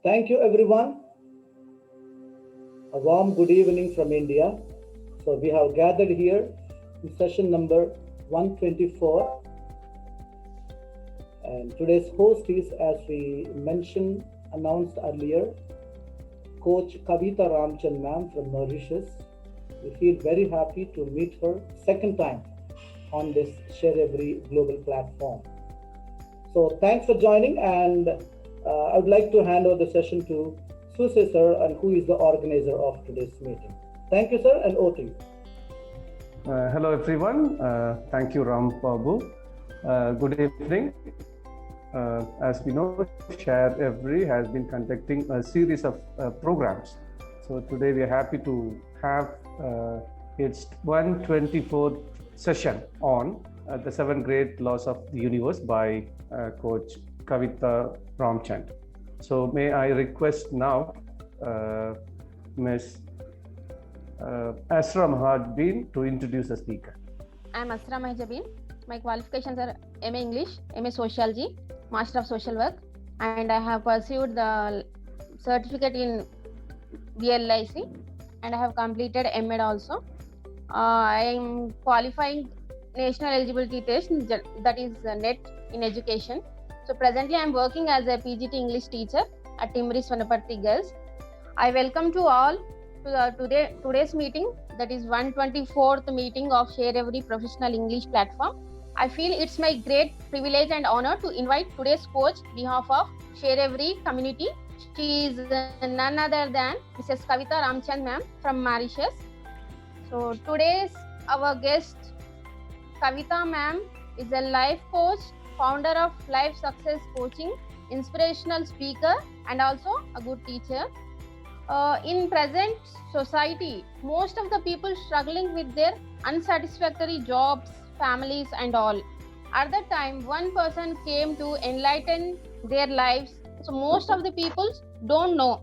Thank you, everyone. A warm good evening from India. So, we have gathered here in session number 124. And today's host is, as we mentioned, announced earlier, Coach Kavita Ramachandra ma'am from Mauritius. We feel very happy to meet her second time on this �ಶareEvery global platform. So thanks for joining, and I would like to hand over the session to Susie sir, and who is the organizer of today's meeting. Thank you, sir, and over to you. Hello, everyone. Thank you, RAMBABU. Good evening. As we know, �ಶareEvery has been conducting a series of programs. So today we are happy to have its 124th session on the 7 great laws of the universe by Coach Kavita Ramachandra. So may I request now Ms. Asra Mahajabeen to introduce the speaker. I am Asra Mahajabeen. My qualifications are MA English, MA Sociology, Master of Social Work, and I have pursued the certificate in BLIC, and I have completed MEd also. I am qualifying National Eligibility Test, that is NET in education. So presently I am working as a PGT English teacher at Timri Swanapatti Girls. I welcome to all to today's meeting, that is 124th meeting of �ಶareEvery Professional English Platform. I feel it's my great privilege and honor to invite today's coach on behalf of �ಶareEvery community. She is none other than Mrs. Kavita Ramachandra ma'am from Mauritius. So today's our guest Kavita ma'am is a life coach, founder of Life Success Coaching, inspirational speaker, and also a good teacher. In present society, most of the people struggling with their unsatisfactory jobs, families, and all. At that time, one person came to enlighten their lives. So most of the people don't know.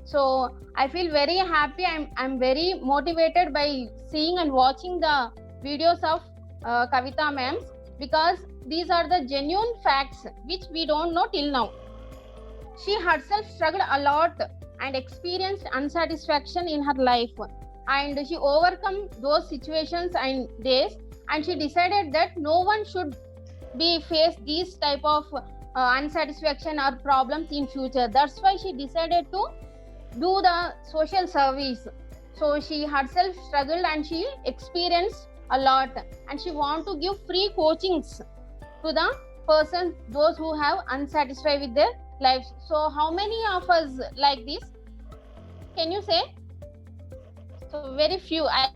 So I feel very happy. I'm very motivated by seeing and watching the videos of Kavita ma'am, because these are the genuine facts which we don't know till now. She herself struggled a lot and experienced unsatisfaction in her life, and she overcome those situations and days, and she decided that no one should be face these type of unsatisfaction or problems in future. That's why she decided to do the social service. So she herself struggled and she experienced a lot, and she want to give free coachings to the person, those who have unsatisfied with their lives. So how many of us like this? Can you say? So very few. I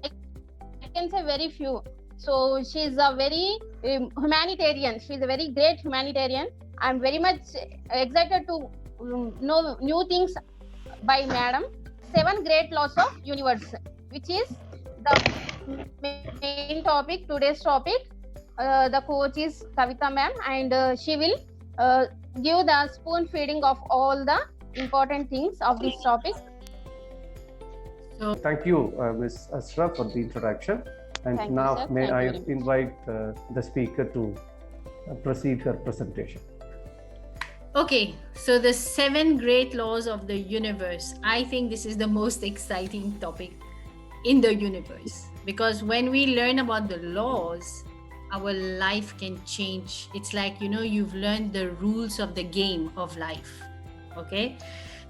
can say very few. So she's a very humanitarian. She's a very great humanitarian. I'm very much excited to know new things by madam. 7 great laws of universe, which is the main topic, today's topic. The coach is Kavita ma'am, and she will give the spoon feeding of all the important things of this topic. So thank you, Ms. Asra, for the introduction. And Thank now you, sir. may Thank I you very much. invite the speaker to proceed her presentation. Okay, so the 7 great laws of the universe. I think this is the most exciting topic in the universe, because when we learn about the laws, our life can change. It's like, you've learned the rules of the game of life. Okay,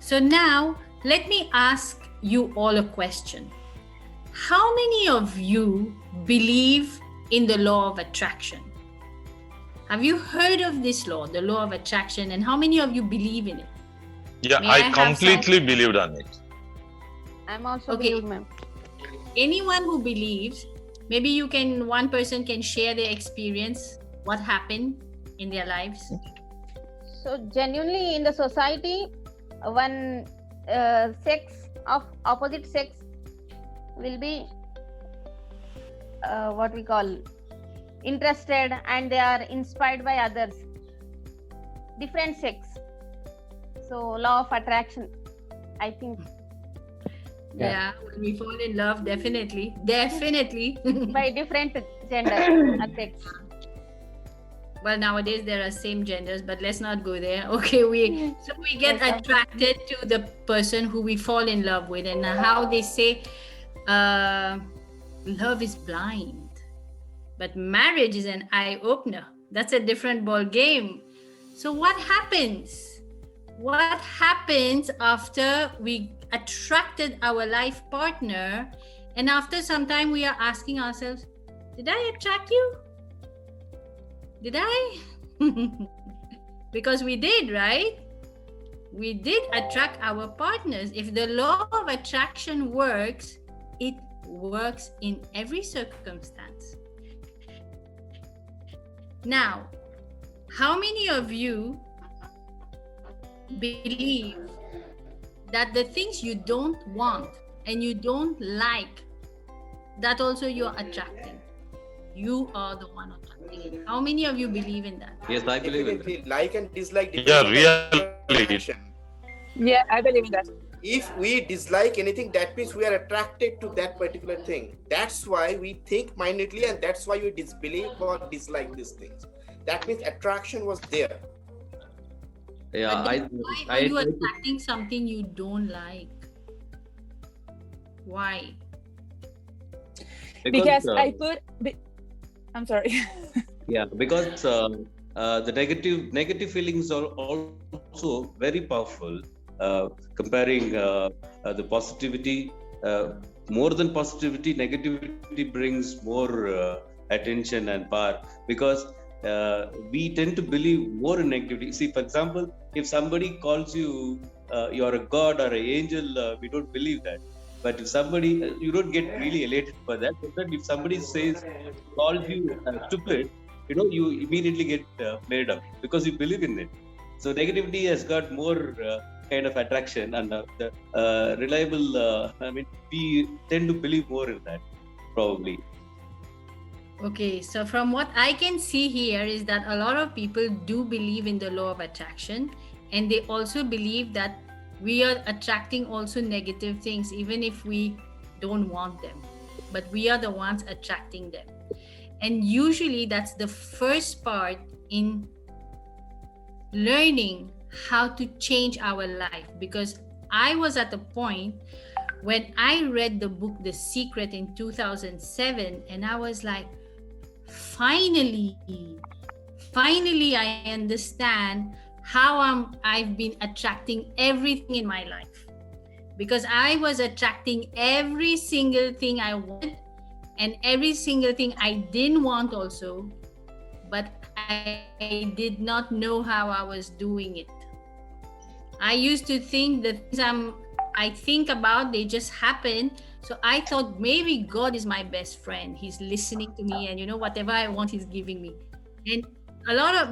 so now let me ask you all a question. How many of you believe in the law of attraction? Have you heard of this law, the law of attraction, and how many of you believe in it? Yeah, May I have completely believed on it. I'm also Okay. believe ma'am. Anyone who believes, maybe one person can share their experience, what happened in their lives. So genuinely in the society, one sex of opposite sex will be what we call interested, and they are inspired by others, different sex. So law of attraction, I think. Yeah, when we fall in love, definitely By different gender or sex. well, nowadays there are same genders, but let's not go there. Okay, we get attracted to the person who we fall in love with, and how they say love is blind, but marriage is an eye opener. That's a different ball game. So what happens? What happens after we attracted our life partner, and after some time we are asking ourselves, did I attract you? Did I? Because we did, right? We did attract our partners. If the law of attraction works, it works in every circumstance. Now, how many of you believe that the things you don't want and you don't like, that also you're attracting? You are the one attracting it. How many of you believe in that? Yes, I believe in that. Like and dislike. Yeah, really. Yeah, I believe in that. If we dislike anything, that means we are attracted to that particular thing. That's why we think minutely, and that's why we disbelieve or dislike these things. That means attraction was there. Yeah, why are you attracting something you don't like? Why? Because I'm sorry. Yeah, because the negative feelings are also very powerful. Comparing the positivity, more than positivity, negativity brings more attention and power, because we tend to believe more in negativity. See, for example, if somebody calls you you're a god or an angel, we don't believe that. But if somebody, you don't get really elated for that. But if somebody calls you stupid, you immediately get flared up because you believe in it. So negativity has got more kind of attraction, and the reliable, we tend to believe more in that, probably. Okay, so from what I can see here is that a lot of people do believe in the law of attraction, and they also believe that we are attracting also negative things, even if we don't want them, but we are the ones attracting them. And usually that's the first part in learning how to change our life, because I was at a point when I read the book The Secret in 2007, and I was like, finally I understand how I've been attracting everything in my life, because I was attracting every single thing I wanted and every single thing I didn't want also, but I did not know how I was doing it. I used to think the things I think about, they just happen. So I thought maybe God is my best friend. He's listening to me, and whatever I want, he's giving me. And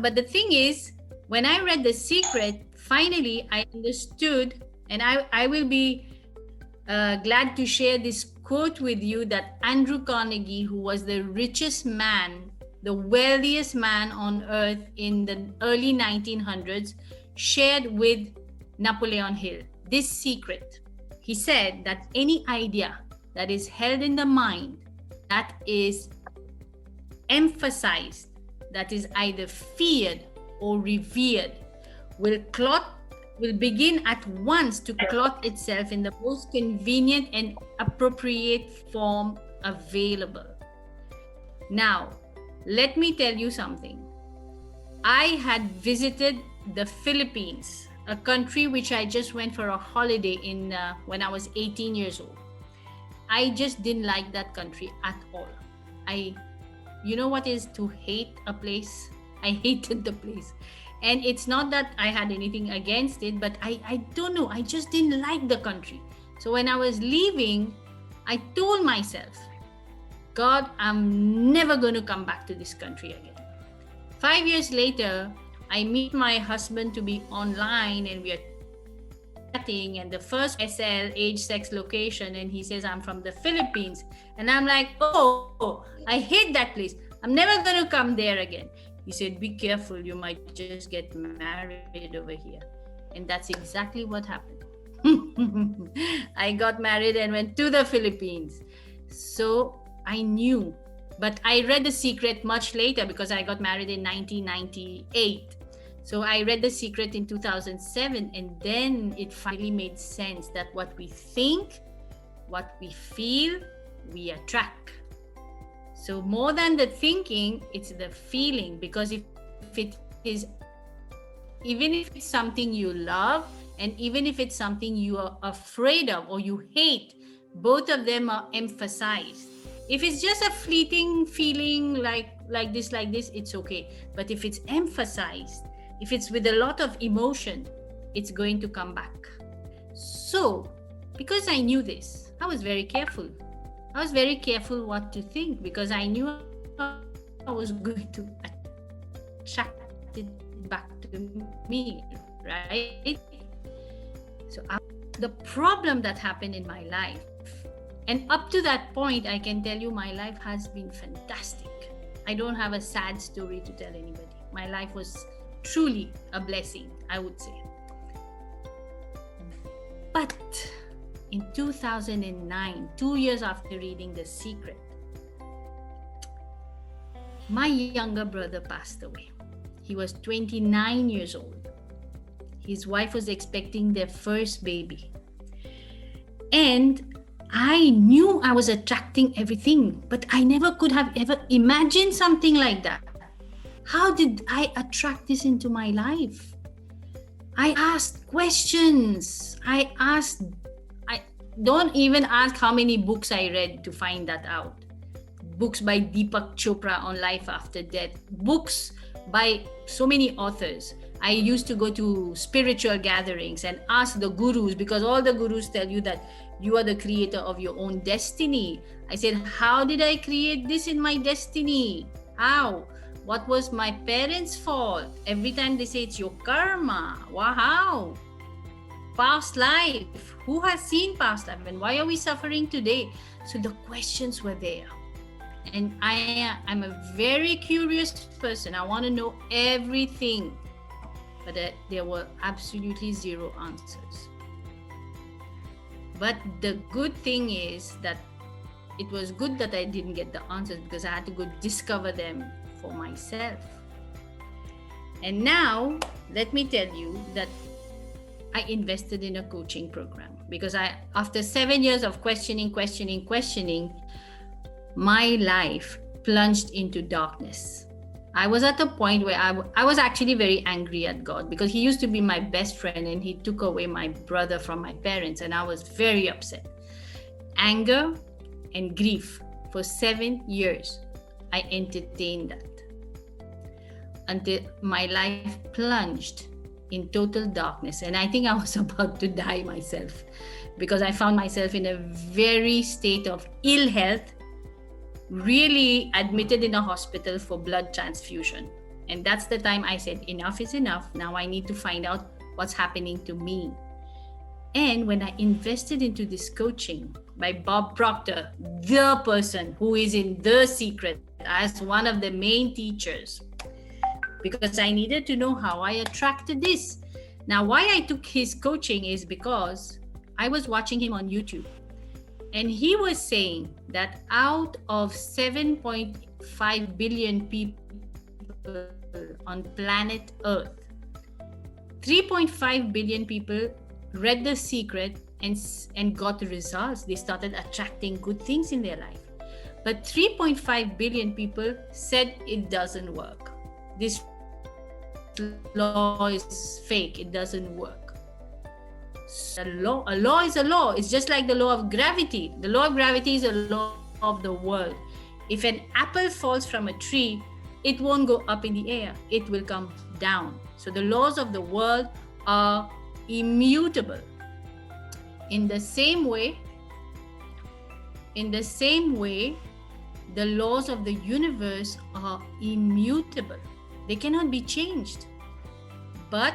but the thing is, when I read The Secret, finally I understood, and I will be glad to share this quote with you that Andrew Carnegie, who was the richest man, the wealthiest man on earth in the early 1900s, shared with Napoleon Hill. This secret. He said that any idea that is held in the mind, that is emphasized, that is either feared or revered, will begin at once to clothe itself in the most convenient and appropriate form available. Now, let me tell you something. I had visited the Philippines, a country which I just went for a holiday in when I was 18 years old. I just didn't like that country at all. You know what is to hate a place? I hated the place. And it's not that I had anything against it, but I don't know, I just didn't like the country. So when I was leaving, I told myself, God, I'm never going to come back to this country again. 5 years later, I meet my husband to be online, and we are chatting, and the first SL, age, sex, location, and he says, I'm from the Philippines. And I'm like, oh, I hate that place. I'm never going to come there again. He said, be careful, you might just get married over here. And that's exactly what happened. I got married and went to the Philippines. So I knew But I read The Secret much later because I got married in 1998. So I read The Secret in 2007, and then it finally made sense that what we think, what we feel, we attract. So more than the thinking, it's the feeling, because if it is, even if it's something you love, and even if it's something you are afraid of or you hate, both of them are emphasized. If it's just a fleeting feeling like this, it's okay. But if it's emphasized, if it's with a lot of emotion, it's going to come back. So, because I knew this, I was very careful. I was very careful what to think, because I knew I was going to attract it back to me, right? So the problem that happened in my life, and up to that point, I can tell you my life has been fantastic. I don't have a sad story to tell anybody. My life was truly a blessing, I would say. But in 2009, 2 years after reading The Secret, my younger brother passed away. He was 29 years old. His wife was expecting their first baby. And I knew I was attracting everything, but I never could have ever imagined something like that. How did I attract this into my life? I asked questions. I don't even ask how many books I read to find that out. Books by Deepak Chopra on life after death. Books by so many authors. I used to go to spiritual gatherings and ask the gurus, because all the gurus tell you that you are the creator of your own destiny. I said, how did I create this in my destiny? How? What was my parents' fault? Every time they say it's your karma. Wow. Past life. Who has seen past life? And why are we suffering today? So the questions were there. And I'm a very curious person. I want to know everything. But there were absolutely zero answers. But the good thing is that it was good that I didn't get the answers, because I had to go discover them for myself. And now, let me tell you that I invested in a coaching program, because after 7 years of questioning, my life plunged into darkness. I was at a point where I was actually very angry at God, because he used to be my best friend and he took away my brother from my parents, and I was very upset. Anger and grief. For 7 years, I entertained that until my life plunged in total darkness. And I think I was about to die myself, because I found myself in a very state of ill health, really admitted in a hospital for blood transfusion. And that's the time I said, enough is enough. Now I need to find out what's happening to me. And when I invested into this coaching by Bob Proctor, the person who is in The Secret as one of the main teachers, because I needed to know how I attracted this. Now, why I took his coaching is because I was watching him on YouTube. And he was saying that out of 7.5 billion people on planet Earth, 3.5 billion people read The Secret and got the results. They started attracting good things in their life. But 3.5 billion people said it doesn't work. This law is fake. It doesn't work. A law is a law. It's just like the law of gravity. The law of gravity is a law of the world. If an apple falls from a tree, it won't go up in the air. It will come down. So the laws of the world are immutable. In the same way, the laws of the universe are immutable. They cannot be changed. But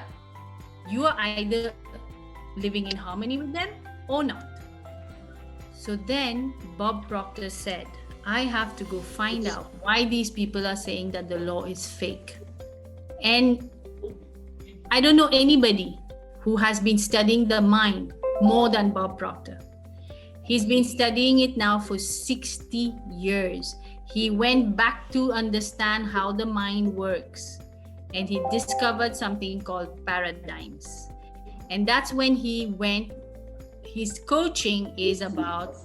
you are either living in harmony with them or not. So then Bob Proctor said, I have to go find out why these people are saying that the law is fake. And I don't know anybody who has been studying the mind more than Bob Proctor. He's been studying it now for 60 years. He went back to understand how the mind works, and he discovered something called paradigms. And that's when he went, his coaching is about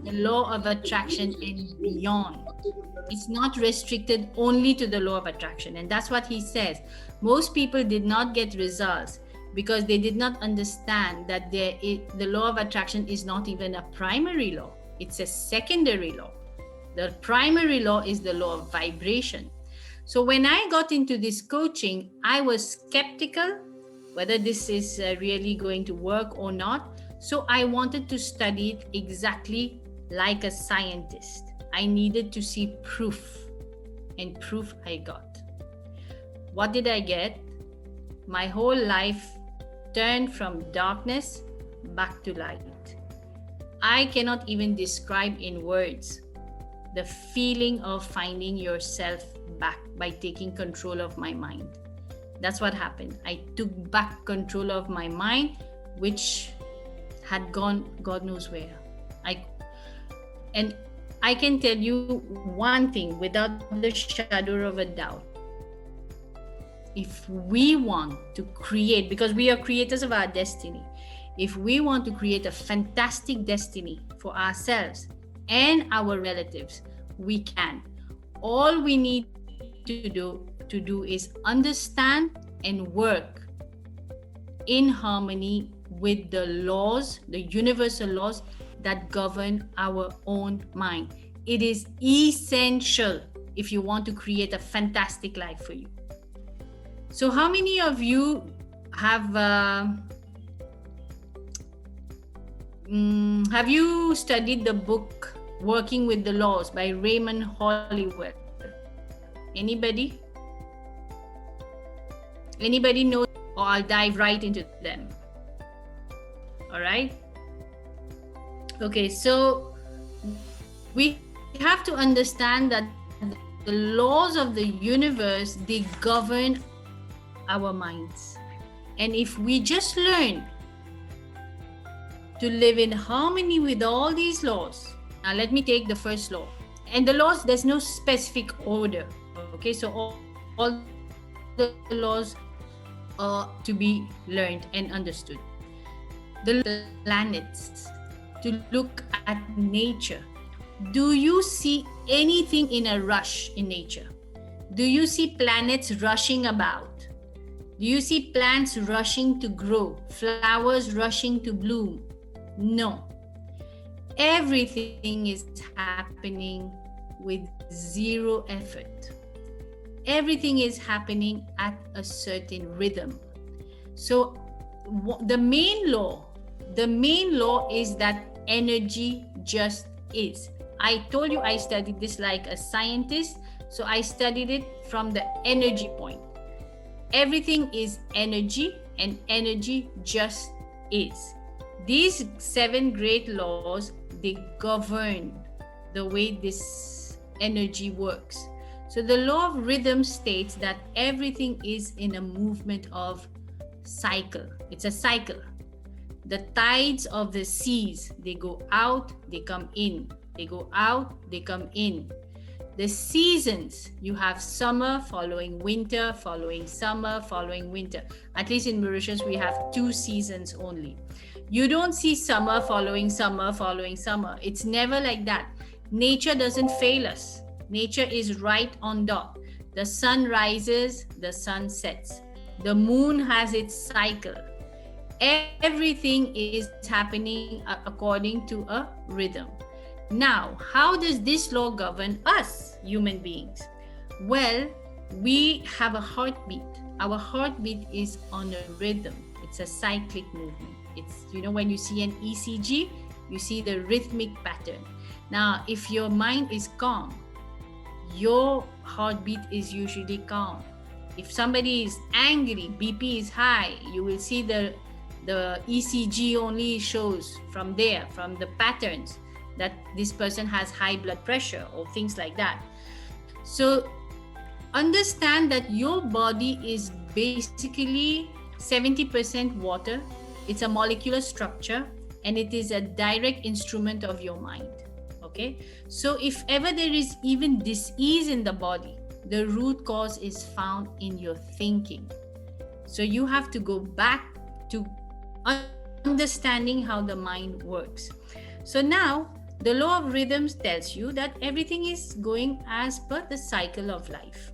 the law of attraction and beyond. It's not restricted only to the law of attraction. And that's what he says. Most people did not get results because they did not understand that the law of attraction is not even a primary law. It's a secondary law. The primary law is the law of vibration. So when I got into this coaching, I was skeptical whether this is really going to work or not. So I wanted to study it exactly like a scientist. I needed to see proof, and proof I got. What did I get? My whole life turned from darkness back to light. I cannot even describe in words the feeling of finding yourself back by taking control of my mind. That's what happened. I took back control of my mind, which had gone God knows where. And I can tell you one thing without the shadow of a doubt. If we want to create, because we are creators of our destiny, if we want to create a fantastic destiny for ourselves and our relatives, we can. All we need to do is understand and work in harmony with the laws, the universal laws that govern our own mind. It is essential if you want to create a fantastic life for you. So how many of you have you studied the book Working with the Laws by Raymond Holliwell? Anybody? Anybody know? Or I'll dive right into them. All right. Okay, so we have to understand that the laws of the universe, they govern our minds. And if we just learn to live in harmony with all these laws. Now let me take the first law. And the laws, there's no specific order. Okay, so all the laws are to be learned and understood. The planets, to look at nature. Do you see anything in a rush in nature? Do you see planets rushing about? Do you see plants rushing to grow? Flowers rushing to bloom? No. Everything is happening with zero effort. Everything is happening at a certain rhythm. So the main law is that energy just is. I told you I studied this like a scientist, so I studied it from the energy point. Everything is energy, and energy just is. These 7 great laws, they govern the way this energy works. So the law of rhythm states that everything is in a movement of cycle. It's a cycle. The tides of the seas, they go out, they come in. They go out, they come in. The seasons, you have summer following winter, following summer, following winter. At least in Mauritius, we have 2 seasons only. You don't see summer following summer, following summer. It's never like that. Nature doesn't fail us. Nature is right on dot. The sun rises, the sun sets. The moon has its cycle. Everything is happening according to a rhythm. Now, how does this law govern us, human beings? Well, we have a heartbeat. Our heartbeat is on a rhythm. It's a cyclic movement. It's, when you see an ECG, you see the rhythmic pattern. Now, if your mind is calm, your heartbeat is usually calm. If somebody is angry, BP is high, you will see the ECG only shows from there, from the patterns, that this person has high blood pressure or things like that. So understand that your body is basically 70% water. It's a molecular structure, and it is a direct instrument of your mind. Okay, so if ever there is even dis-ease in the body, the root cause is found in your thinking. So you have to go back to understanding how the mind works. So now the law of rhythms tells you that everything is going as per the cycle of life.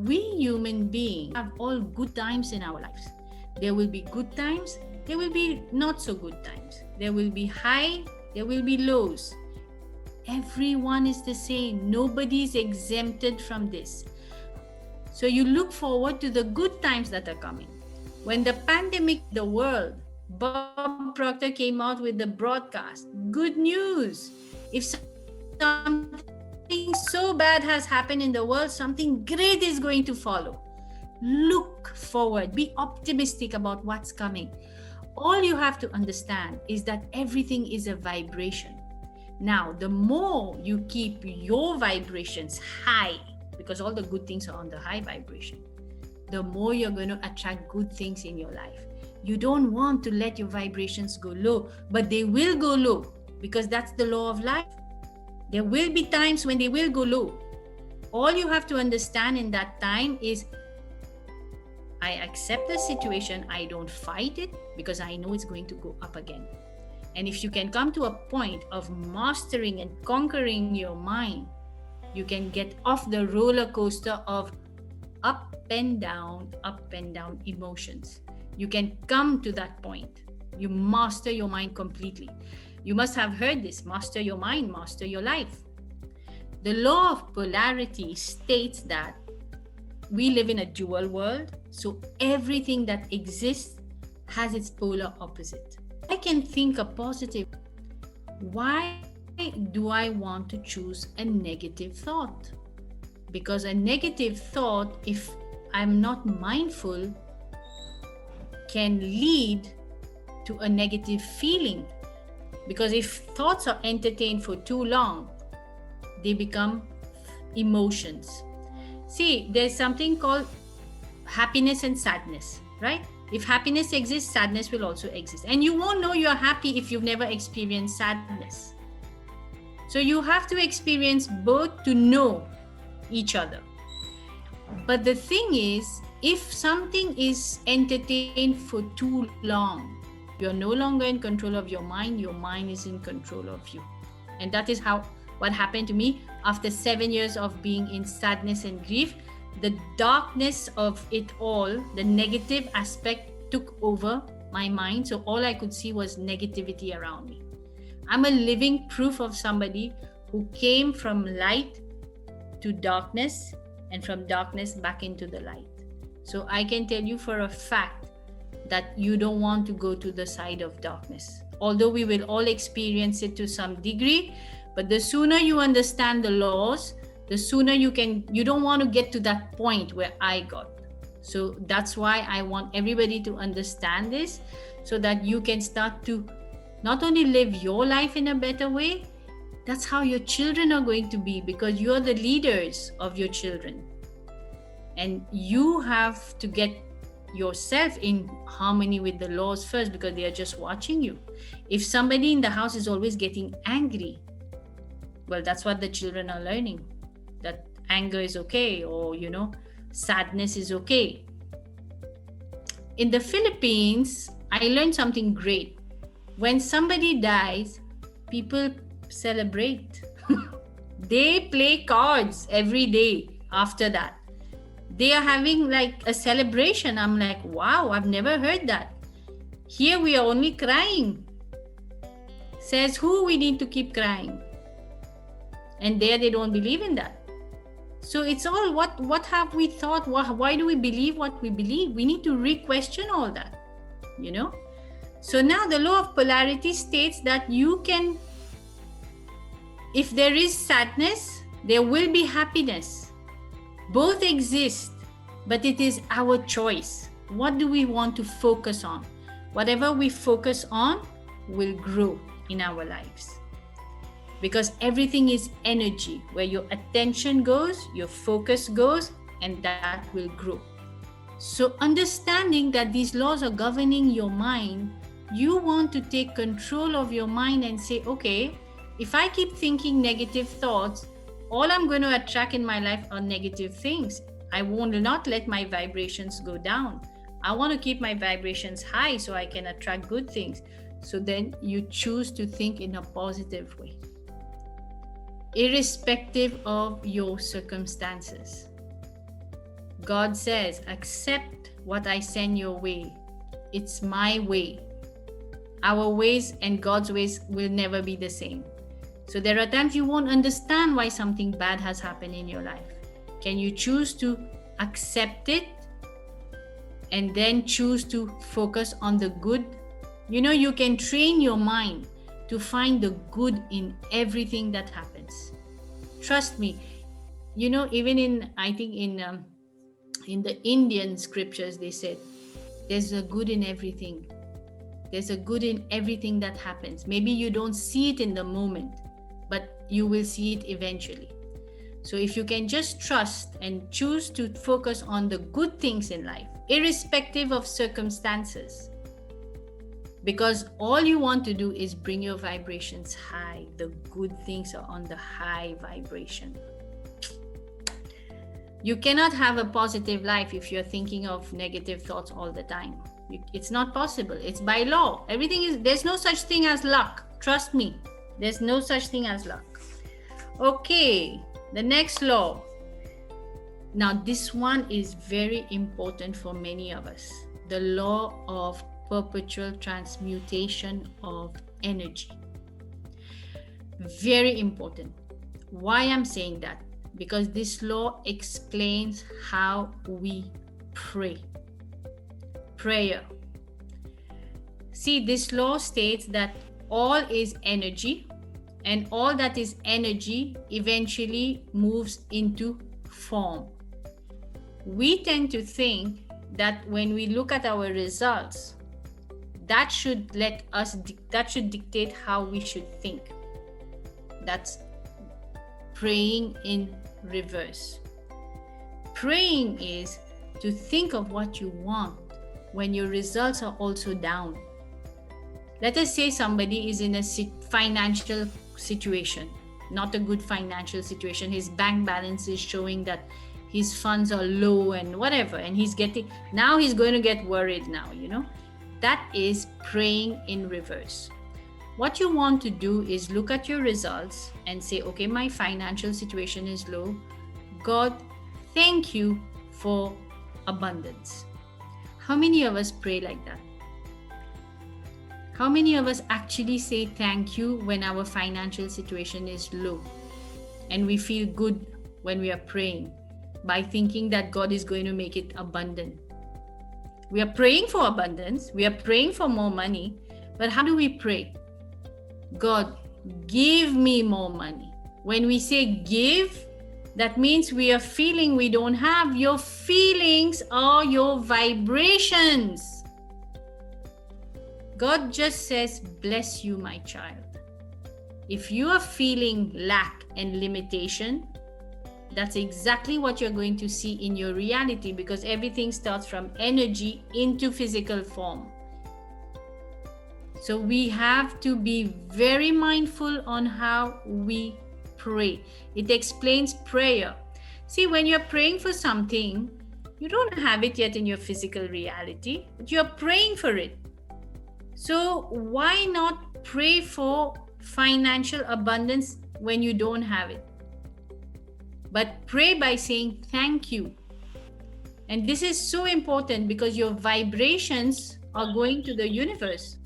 We human beings have all good times in our lives. There will be good times, there will be not so good times. There will be high, there will be lows. Everyone is the same. Nobody is exempted from this. So you look forward to the good times that are coming. When the pandemic, the world, Bob Proctor came out with the broadcast. Good news. If something so bad has happened in the world, something great is going to follow. Look forward. Be optimistic about what's coming. All you have to understand is that everything is a vibration. Now, the more you keep your vibrations high, because all the good things are on the high vibration, the more you're going to attract good things in your life. You don't want to let your vibrations go low, but they will go low because that's the law of life. There will be times when they will go low. All you have to understand in that time is, I accept the situation, I don't fight it because I know it's going to go up again. And if you can come to a point of mastering and conquering your mind, you can get off the roller coaster of up and down emotions. You can come to that point. You master your mind completely. You must have heard this: master your mind, master your life. The law of polarity states that we live in a dual world, so everything that exists has its polar opposite. I can think a positive. Why do I want to choose a negative thought? Because a negative thought, if I'm not mindful, can lead to a negative feeling. Because if thoughts are entertained for too long, they become emotions. See, there's something called happiness and sadness, right? If happiness exists, sadness will also exist. And you won't know you're happy if you've never experienced sadness. So you have to experience both to know each other. But the thing is, if something is entertained for too long, you're no longer in control of your mind is in control of you. And that is what happened to me after 7 years of being in sadness and grief. The darkness of it all, the negative aspect took over my mind. So all I could see was negativity around me. I'm a living proof of somebody who came from light to darkness and from darkness back into the light. So I can tell you for a fact that you don't want to go to the side of darkness. Although we will all experience it to some degree, but the sooner you understand the laws, the sooner you don't want to get to that point where I got. So that's why I want everybody to understand this, so that you can start to not only live your life in a better way, that's how your children are going to be, because you're the leaders of your children. And you have to get yourself in harmony with the laws first, because they are just watching you. If somebody in the house is always getting angry, well, that's what the children are learning, that anger is okay, or sadness is okay. In the Philippines, I learned something great. When somebody dies, people celebrate. They play cards every day after that. They are having like a celebration. I'm like, wow, I've never heard that. Here we are only crying. Says who? We need to keep crying. And there they don't believe in that. So it's all what have we thought? Why do we believe what we believe? We need to re-question all that, So now the law of polarity states that you can, if there is sadness, there will be happiness. Both exist, but it is our choice. What do we want to focus on? Whatever we focus on will grow in our lives. Because everything is energy. Where your attention goes, your focus goes, and that will grow. So understanding that these laws are governing your mind, you want to take control of your mind and say, okay, if I keep thinking negative thoughts, all I'm going to attract in my life are negative things. I will not let my vibrations go down. I want to keep my vibrations high so I can attract good things. So then you choose to think in a positive way, irrespective of your circumstances. God says, accept what I send your way. It's my way. Our ways and God's ways will never be the same. So there are times you won't understand why something bad has happened in your life. Can you choose to accept it and then choose to focus on the good? You know, you can train your mind to find the good in everything that happens. Trust me. You know, even in, I think in the Indian scriptures, they said, there's a good in everything. There's a good in everything that happens. Maybe you don't see it in the moment, but you will see it eventually. So if you can just trust and choose to focus on the good things in life, irrespective of circumstances, because all you want to do is bring your vibrations high. The good things are on the high vibration. You cannot have a positive life if you're thinking of negative thoughts all the time. It's not possible. It's by law. There's no such thing as luck. Trust me. There's no such thing as luck. Okay, the next law. Now, this one is very important for many of us. The law of perpetual transmutation of energy. Very important. Why I'm saying that? Because this law explains how we pray. Prayer. See, this law states that all is energy, and all that is energy eventually moves into form. We tend to think that when we look at our results, that should dictate how we should think. That's praying in reverse. Praying is to think of what you want when your results are also down. Let us say somebody is in a financial situation, not a good financial situation. His bank balance is showing that his funds are low and whatever, and he's going to get worried now, you know. That is praying in reverse. What you want to do is look at your results and say, okay, my financial situation is low. God, thank you for abundance. How many of us pray like that? How many of us actually say thank you when our financial situation is low? And we feel good when we are praying by thinking that God is going to make it abundant. We are praying for abundance. We are praying for more money. But how do we pray? God, give me more money. When we say give, that means we are feeling we don't have. Your feelings are your vibrations. God just says, bless you, my child. If you are feeling lack and limitation, that's exactly what you're going to see in your reality, because everything starts from energy into physical form. So we have to be very mindful on how we pray. It explains prayer. See, when you're praying for something, you don't have it yet in your physical reality, but you're praying for it. So why not pray for financial abundance when you don't have it? But pray by saying thank you. And this is so important because your vibrations are going to the universe.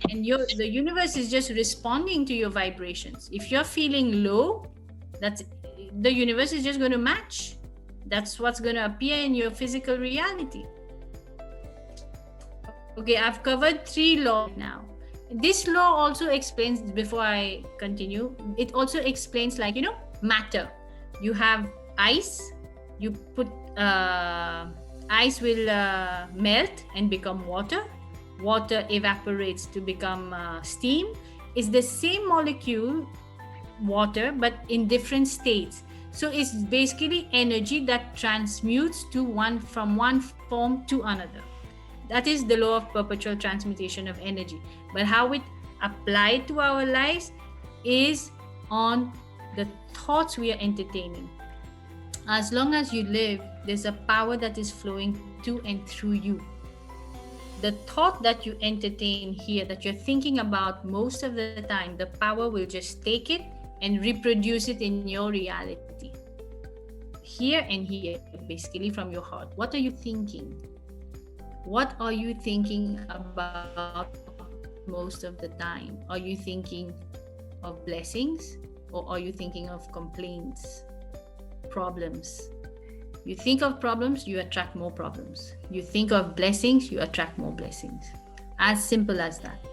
And the universe is just responding to your vibrations. If you're feeling low, the universe is just going to match. That's what's going to appear in your physical reality. Okay, I've covered 3 laws now. This law also explains, before I continue, it also explains, like, matter. You have ice, you put ice will melt and become water. Water evaporates to become steam. It's the same molecule, water, but in different states. So it's basically energy that transmutes from one form to another. That is the law of perpetual transmutation of energy. But how it applied to our lives is on the thoughts we are entertaining. As long as you live, there's a power that is flowing to and through you. The thought that you entertain here, that you're thinking about most of the time, the power will just take it and reproduce it in your reality. Here and here, basically from your heart. What are you thinking? What are you thinking about most of the time? Are you thinking of blessings, or are you thinking of complaints, problems? You think of problems, you attract more problems. You think of blessings, you attract more blessings. As simple as that.